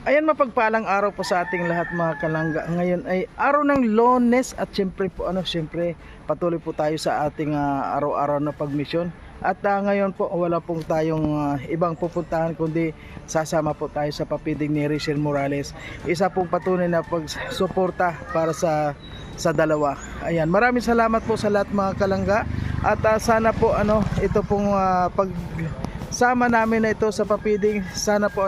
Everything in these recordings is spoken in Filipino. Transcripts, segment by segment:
Ayan, mapagpalang araw po sa ating lahat mga kalangga. Ngayon ay araw ng Lunes at siyempre po siyempre patuloy po tayo sa ating araw-araw na pagmisyon. At ngayon po wala pong tayong ibang pupuntahan kundi sasama po tayo sa papidig ni Rachel Morales. Isa pong patunay na pagsuporta para sa dalawa. Ayan, maraming salamat po sa lahat mga kalangga. At sana po ito pong sama namin na ito sa papidig, sana po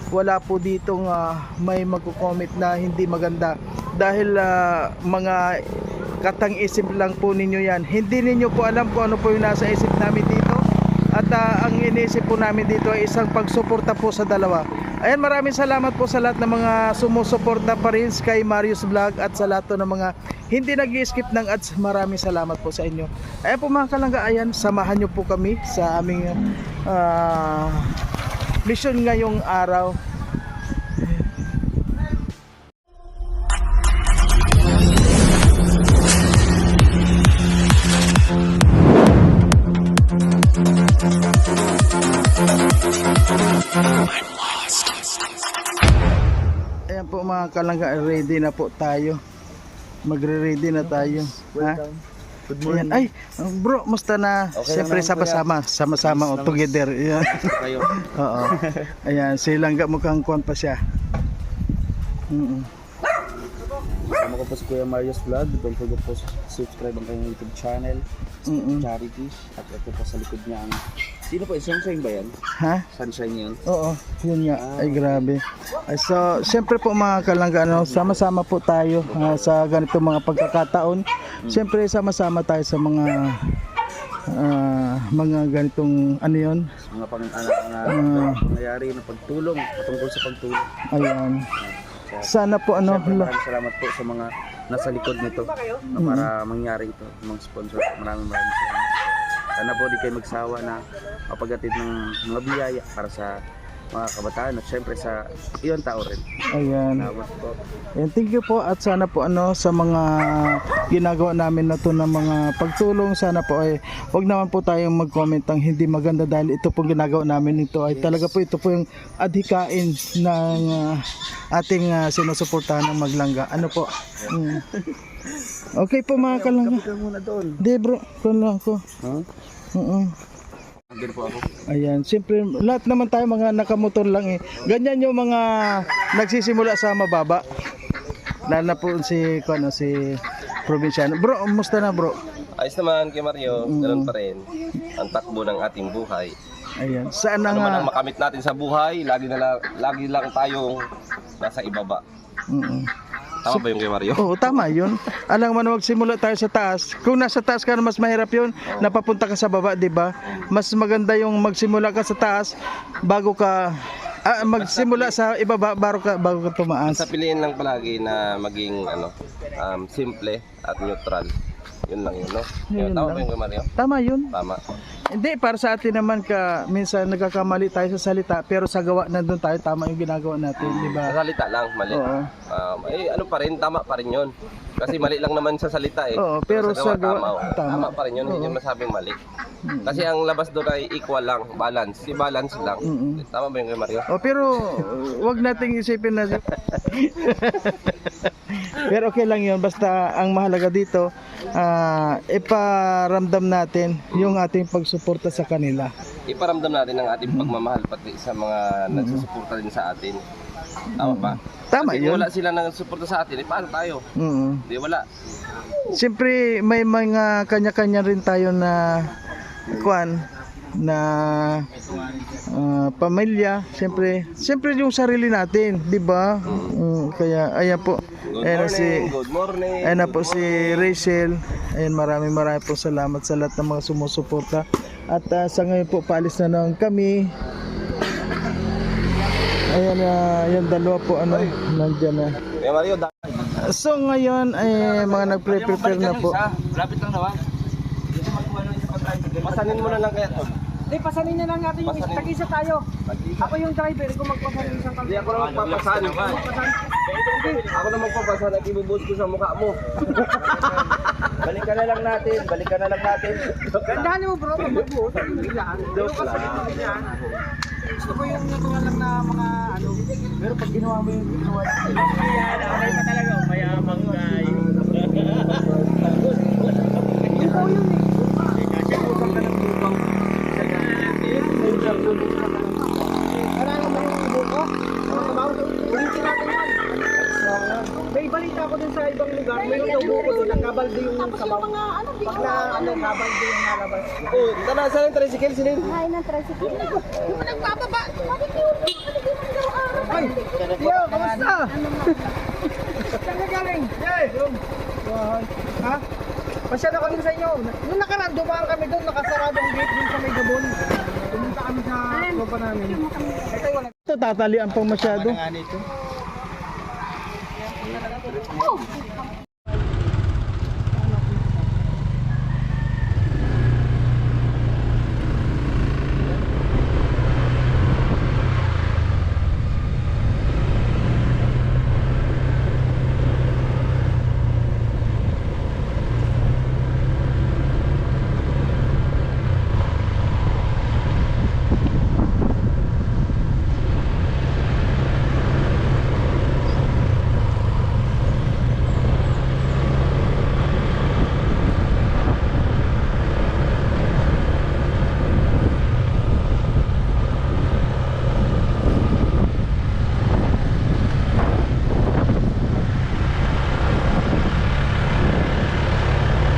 wala po ditong may magko-comment na hindi maganda dahil mga katang-isip lang po ninyo yan. Hindi ninyo po alam kung ano po yung nasa isip namin dito, at ang iniisip po namin dito ay isang pagsuporta po sa dalawa. Ayan, maraming salamat po sa lahat ng mga sumusuporta pa rin kay Marius Vlog at sa lahat ng mga hindi nag-i-skip ng ads. Maraming salamat po sa inyo. Ayan po mga kalangga, ayan, samahan nyo po kami sa aming mission ngayong araw. Ayan po mga kalangga, ready na po tayo. Magre-ready na tayo. Welcome. Good morning. Ayan. Ay, bro, musta na? Okay, siyempre sama-sama together. Ayan. Kayo. Oo. Ayan, si Langga mukhang kuwan pa siya. Kasama ko po si Kuya Marius Vlog. Don't forget po subscribe ang kanyang YouTube channel, Charity. At ito po sa likod niya ang... Sino po? Sunshine ba yan? Ha? Sunshine yun? Oo, yun nga. Ay, grabe. Ay, so, siyempre po mga kalangga, sama-sama po tayo sa ganito mga pagkakataon. Siyempre, sama-sama tayo sa mga ganitong yun? Mga pangyayari na pagtulong, patungkol sa pagtulong. Ayan. Sana po Siyempre, maraming salamat po sa mga nasa likod nito na para mangyari ito, mga sponsor. Maraming salamat. Sana po di kayo magsawa na mapagatid ng mga biyaya para sa mga kabataan at syempre sa iyon tao rin. Ayan. Salamat po. Ayan, thank you po, at sana po sa mga ginagawa namin na to ng mga pagtulong, sana po ay wag naman po tayong mag-comment ang hindi maganda dahil ito pong ginagawa namin, ito ay talaga po, ito po yung adhikain ng ating sinusuportahan ng Maglangga. Ano po? Okay po mga kalangga. Kapag muna doon. Hindi bro, doon lang ako. Huh? Andun po ako. Ayan, siyempre lahat naman tayo mga nakamotor lang Ganyan yung mga nagsisimula sa mababa. Lalo na po si probinsyano. Bro, musta na bro? Ayos naman kay Mario, ganoon pa rin ang takbo ng ating buhay. Ayan, saan na Ano man nga? ang makamit natin sa buhay, lagi lang tayong nasa ibaba. Tama ba yung kay Mario? Oo, tama yun. Alam mo na magsimula tayo sa taas. Kung nasa taas ka na, mas mahirap yun. Napapunta ka sa baba, di ba? Mas maganda yung magsimula ka sa taas bago ka magsimula sa ibaba bago ka tumaas. Sa piliin lang palagi na maging simple at neutral. Yun lang yun, no? Yun Tama lang. ba yung kay Mario? Tama yun. Tama. Hindi, para sa atin naman minsan nagkakamali tayo sa salita, pero sa gawa nandun tayo, tama yung ginagawa natin, di ba? Sa salita lang, mali. Oo. Ano pa rin, tama pa rin yun. Kasi mali lang naman sa salita Oo, pero sa gawa, tama pa rin yun, hindi yun masabing mali. Kasi ang labas doon ay equal lang, balance. Balance lang. Tama ba yung kay Mario? Pero wag nating isipin na pero okay lang yun, basta ang mahalaga dito iparamdam natin yung ating pagsuporta sa kanila. Iparamdam natin ang ating pagmamahal pati sa mga nagsusuporta din sa atin. Tama ba? Tama Kasi yun. kung wala sila nagsusuporta sa atin, paano tayo? Di wala. Siyempre may mga kanya-kanya rin tayo na pamilya, siyempre yung sarili natin, di ba? Kaya ayan po. Good morning. Ayan na po si Rachel. Ayan, maraming po salamat sa lahat ng mga sumusuporta. At sa ngayon po paalis na naman kami. Ayan, yung dalawa po nandiyan na. Kaya Mario, So ngayon ay mga nagpre-prepare na po. Lapit lang naman. Pasanin mo na lang kaya to. Hindi, pasanin na lang natin yung tag-isa tayo. Ako yung driver, kung magpasanin isang Hindi ako na magpapasan. Ako na magpapasan at ibubuhos ko sa mukha mo. Balikan na lang natin. Gandahan mo bro, magbubuo. Yung pasanin mo yan. Gusto ko yung natural lang na mga Pero pag ginawa mo yung ginawa niya, Yan, okay pa talaga. Mayabang guy. Ikaw yun eh. utang ka ng lubang. Wala naman yung buko. Ulitin natin yan. May balita ko dun sa ibang lugar, mayroon daw buko doon, nagkabalde yung sabaw. Pag na, kabalde yung nalabas. Oh, tanasan ng tricycle sinin. Ay, ng tricycle. Yung nagpapaba. Bakit yun? Ay, Tio, kamusta? Saan ka galing? Ha? Pasyala kami sa inyo. Nung nakaraan, dumaan kami doon, nakasaradong gate doon sa may gabon. Pumunta kami sa tropa namin. Ito wala. Ito tatalian pang masyado.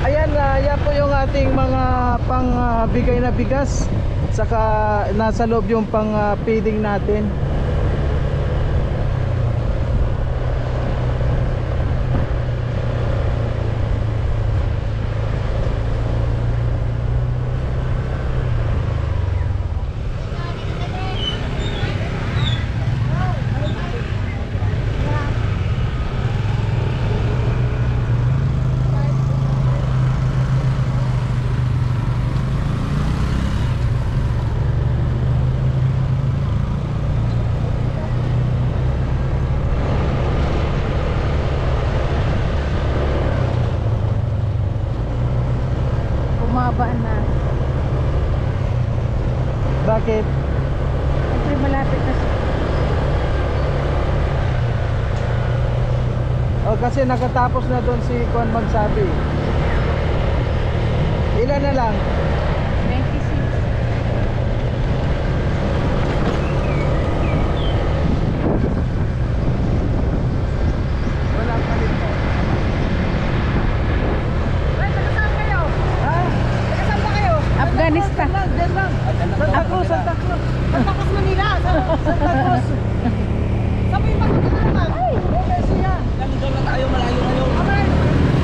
Ayan, yan po yung ating mga bigay na bigas. Saka nasa loob yung pang feeding natin. Bumaba na. Bakit? Siyempre malapit na. O kasi nakatapos na doon si Juan magsabi. Ilan na lang? 26. Wala pa rin po. Ay, taga saan kayo? Ha? Taga saan ba kayo? Afghanistan. Diyan lang. Santa Cruz, Santa Cruz. Santa Cruz, Manila. Santa Cruz. Saan mo yung pagkakita naman? Ay, okay siya. Doon na tayo, malayo kayo. Okay.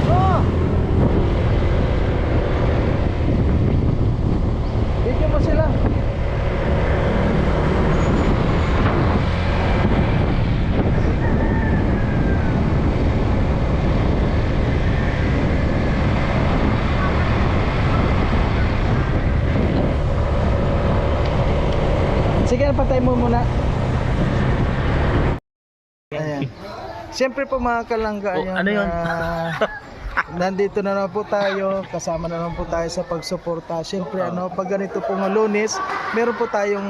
Oo. Bigyan mo sila. Sige, patay mo muna. Ayan. Siyempre po mga kalangga, ayan, ano yun? nandito na naman po tayo, kasama na naman po tayo sa pagsuporta. Siyempre pag ganito pong Lunes, meron po tayong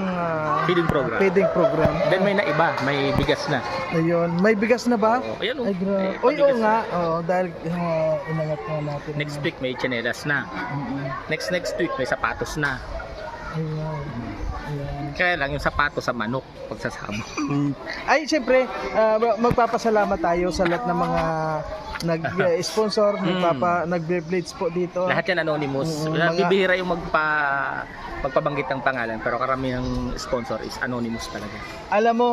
Feeding program. feeding program. Then may naiba, may bigas na. Ayun, may bigas na ba? Oh, ayan, oh. Ay, Eh, Oy, oo pabigas nga. Oo, dahil inangat nga natin. Next week may tsinelas na. Next week may sapatos na. Ayun. Ayun. Kaya lang yung sapatos sa manok pagsasama. Ay, siyempre, magpapasalamat tayo sa lahat ng mga nag-sponsor, nag-blades po dito. Lahat yan anonymous. mga- Bibihira yung magpabanggit ng pangalan pero karamihan sponsor is anonymous talaga. Alam mo,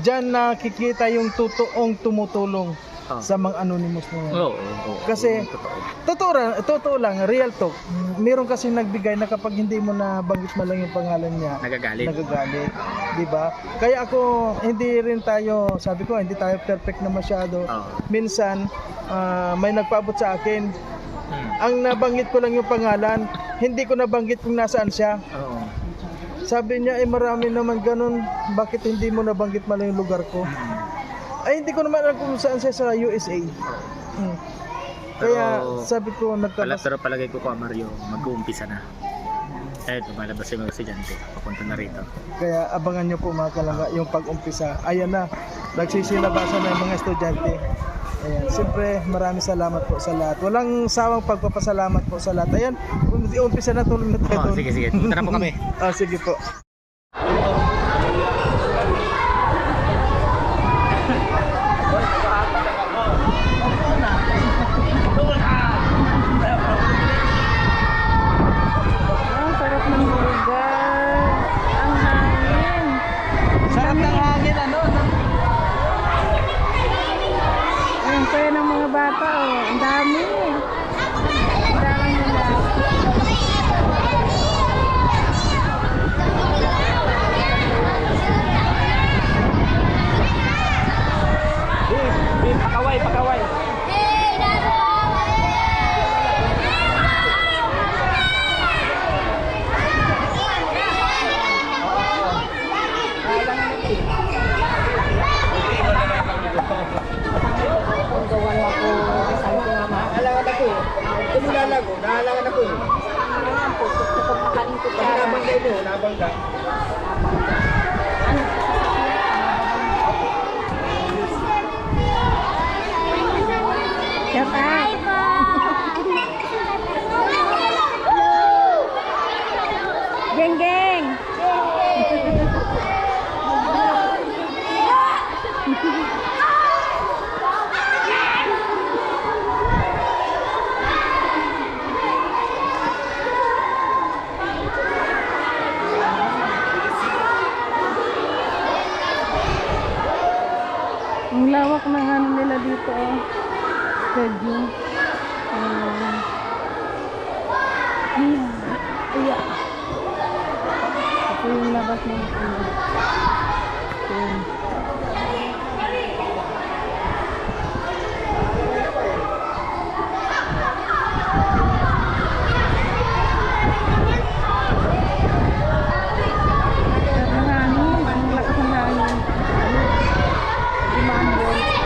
dyan nakikita yung totoong tumutulong sa mga anonymous mo. Oo. Kasi- totoo. Totoo lang, real talk. Meron kasi nagbigay na kapag hindi mo na banggit mo lang yung pangalan niya, Nagagalit. nagagalit, 'di ba? Kaya ako hindi rin tayo, sabi ko, hindi tayo perfect na masyado. Oo. Minsan may nagpaabot sa akin. Ang nabanggit ko lang yung pangalan, hindi ko nabanggit kung nasaan siya. Oo. Sabi niya, marami naman ganun, bakit hindi mo nabanggit man lang yung lugar ko? Ay, hindi ko naman alam kung saan siya sa USA. Kaya Pero- sabi ko, Pero palagay ko Mario, mag-uumpisa na. Eh, lumalabas yung mga estudyante. Papunta na rito. Kaya abangan nyo po mga kalangga yung pag-umpisa. Ayan na, nagsisilabasan na yung mga estudyante. Ayan, siyempre maraming salamat po sa lahat. Walang sawang pagpapasalamat po sa lahat. Ayan, umpisa na, tulong na tayo. Oh, sige, sige. Punta na po kami. Sige po. Ang sarap ng lugar. Ang hangin. Sarap ng hangin, ano? Ang saya ng mga bata, oh. Ang dami. Ang dami nila. Pakaway, pakaway. Nahalangan ako eh. Tumulalag ko, nahalangan ako eh. Pag nabangga mo, nabangga. Shout out. Geng, geng. Ang lawak ng ano nila dito, oh. Stadium. Iya. Ito yung labas ng ano. Ayan. Ang hangin. Ang lakas ng hangin. Imambol.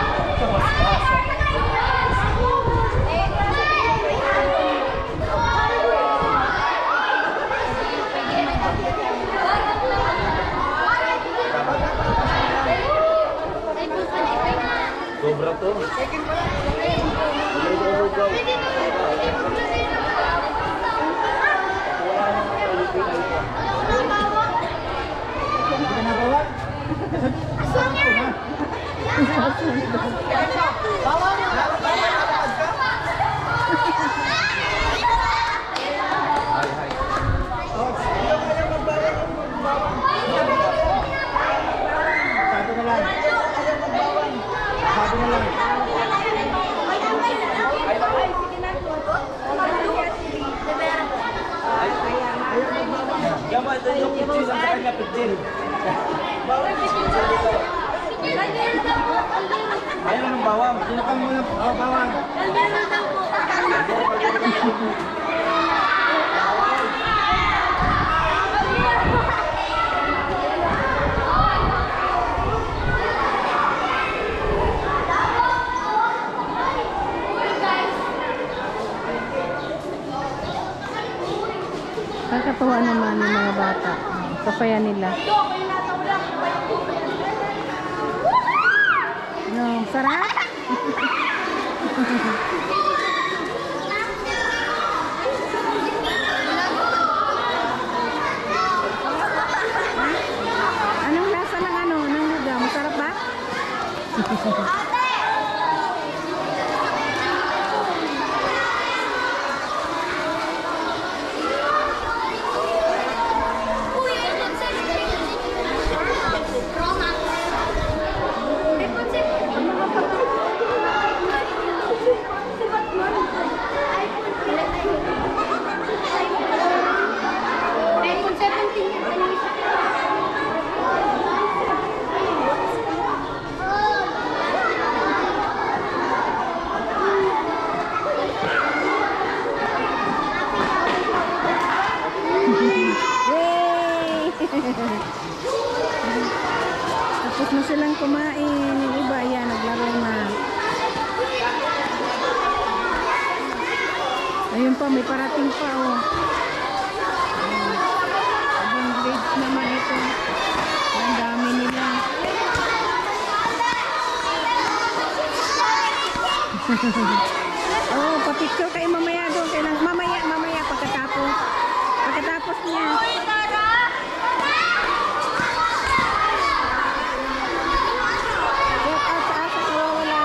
Ayaw ng bawang. Sinakal mo ng bawang. Kakatuwa naman yung mga bata. Kapayan nila. No, sarap. Anong lasa ng ano, ng luga? Masarap ba? Tapos na silang kumain. Yung iba, yan, naglaro na. Ayun pa, may parating pa, oh. Oh, papicture kayo mamaya doon. Kailang, mamaya pagkatapos. Pagkatapos niya. Shout out sa asa nawawala.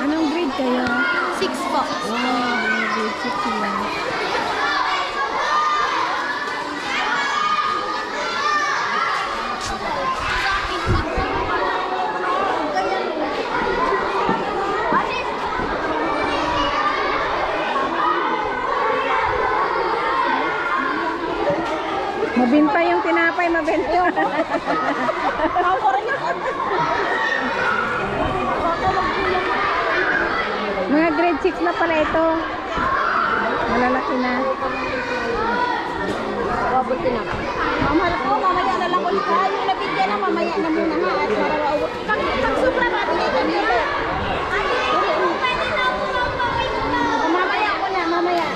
Anong grade kayo? 6 po. Wow, grade 6 lang. Mabinta yung tinapay, mabinta. Mga grade 6 na pala ito. Malalaki na. Mamahal ko, mamaya na lang ulit. Yung nabigyan na mamaya na muna ha. At marawawag. Pag-supra natin ito dito. Mamaya ko na, mamaya.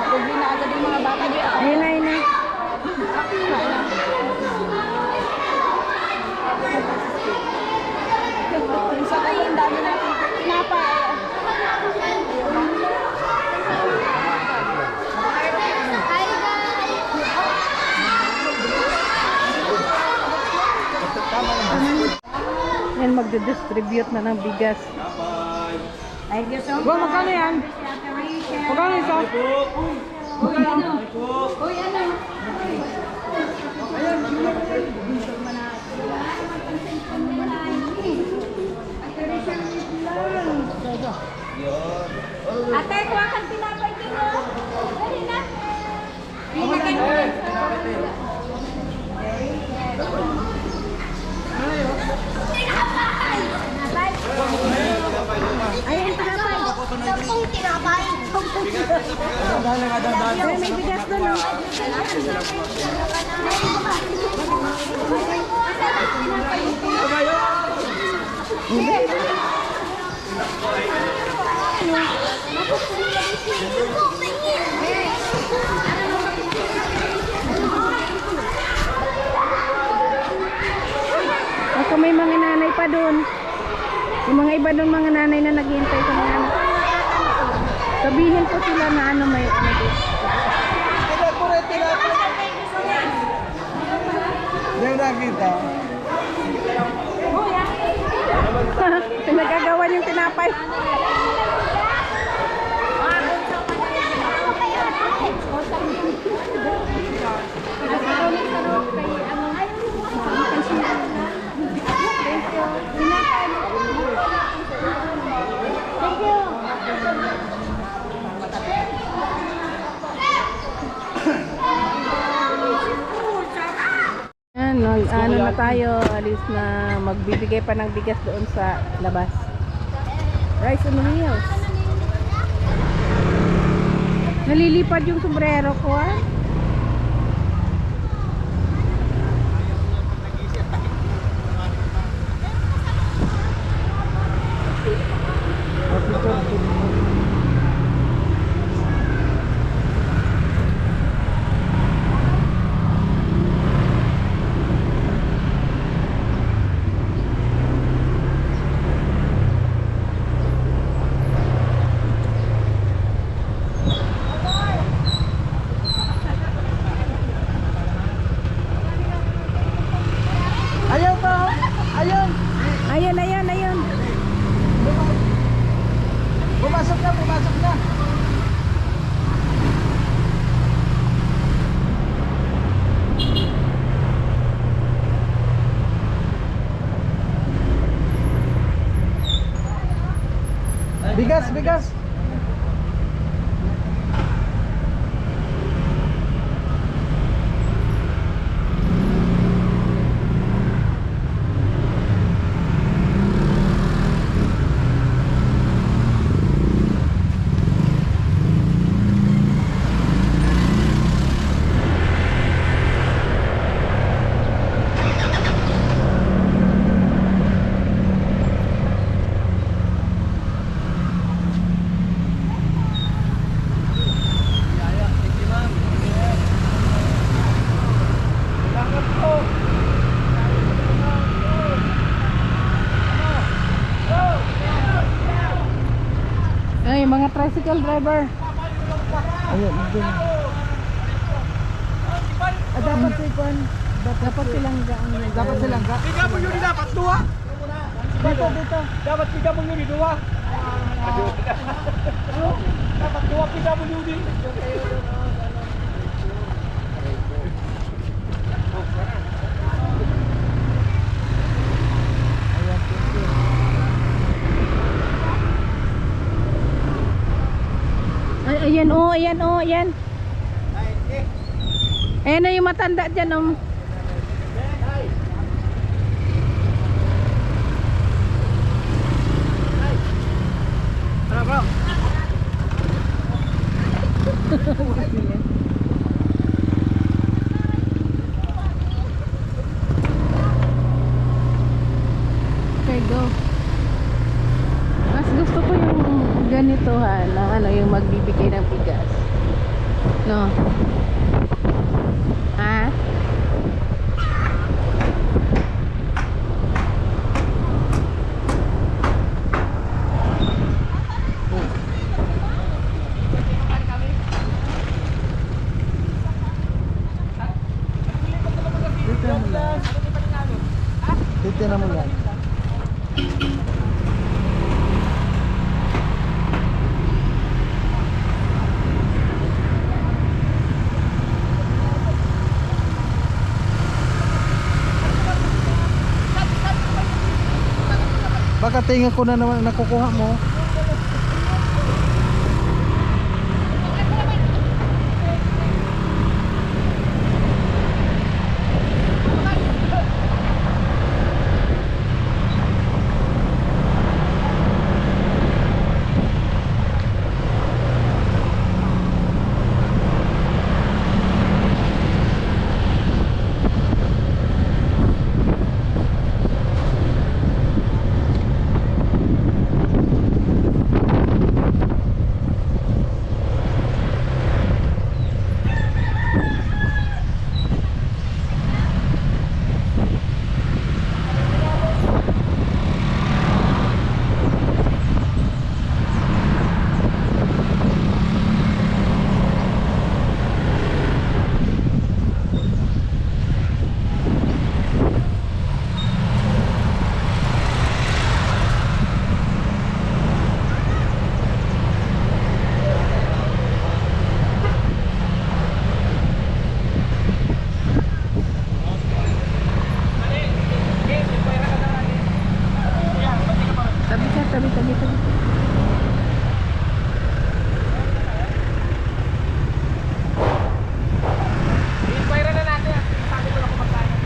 Pagbi na agad yung mga bata. Ayun na, ayun na. Sa kayo, ang dami na tinapay. Hi guys! Yan, magdidistribute na ng bigas. Ay, Diyos. Wow, magkano yan? Magkano ito? Uy, ano? Ate, kuha kang tinapay dito. Dali na. Ayun, tinapay. Sampung tinapay. Ay, may bigas doon, oh. Ako may mga nanay pa doon. Yung mga iba doon, mga nanay na naghihintay sa mga anak. Sabihin ko sila na ano may ano doon. Yung nakita. Pinagagawan yung tinapay. Ano na tayo, alis na magbibigay pa ng bigas doon sa labas. Rice on wheels. Nalilipad yung sombrero ko, ah. Bigas, bigas. Ay, mga tricycle driver. Ayun, dun. Dapat sipon. Dapat silang gaang. Dapat silang ka. Tiga mo yun dapat dua. Dito, dito. Dapat tiga mo yun dua. Dapat dua tiga mo yun. Ay, ayan oh, ayan oh, ayan. Ayan na yung matanda dyan oh. Ano bro? Okay, go. Mas gusto ko yung ganito ha, na ano, yung magbibigay ng bigas. No? Ha? Dito na mo lang. Baka tingin ko na naman nakukuha mo. Tabi ka, tabi. Inspire na natin. Sabi ko na kumakain.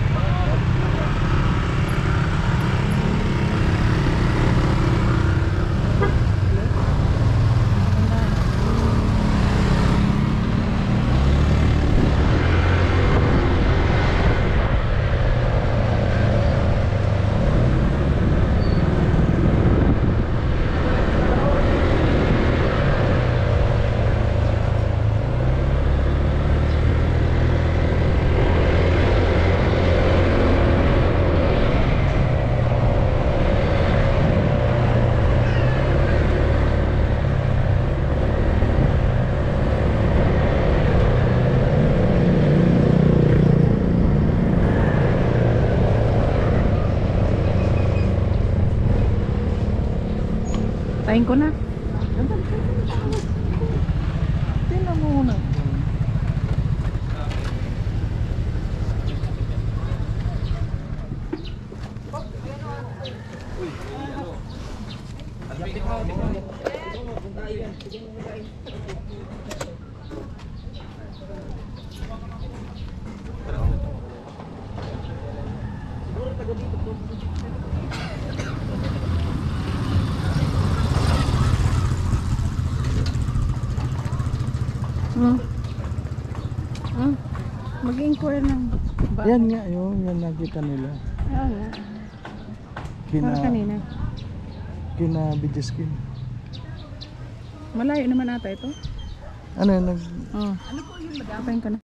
Tayin ko na. Tingnan mo muna. Mag-inquire ng ba? Yan nga, yan nakita nila. Oo nga. Kina, Para kanina. kina Bidiskin. Malayo naman ata ito. Ano yun, Oo. Ano po yun, madam? Patayin ko na.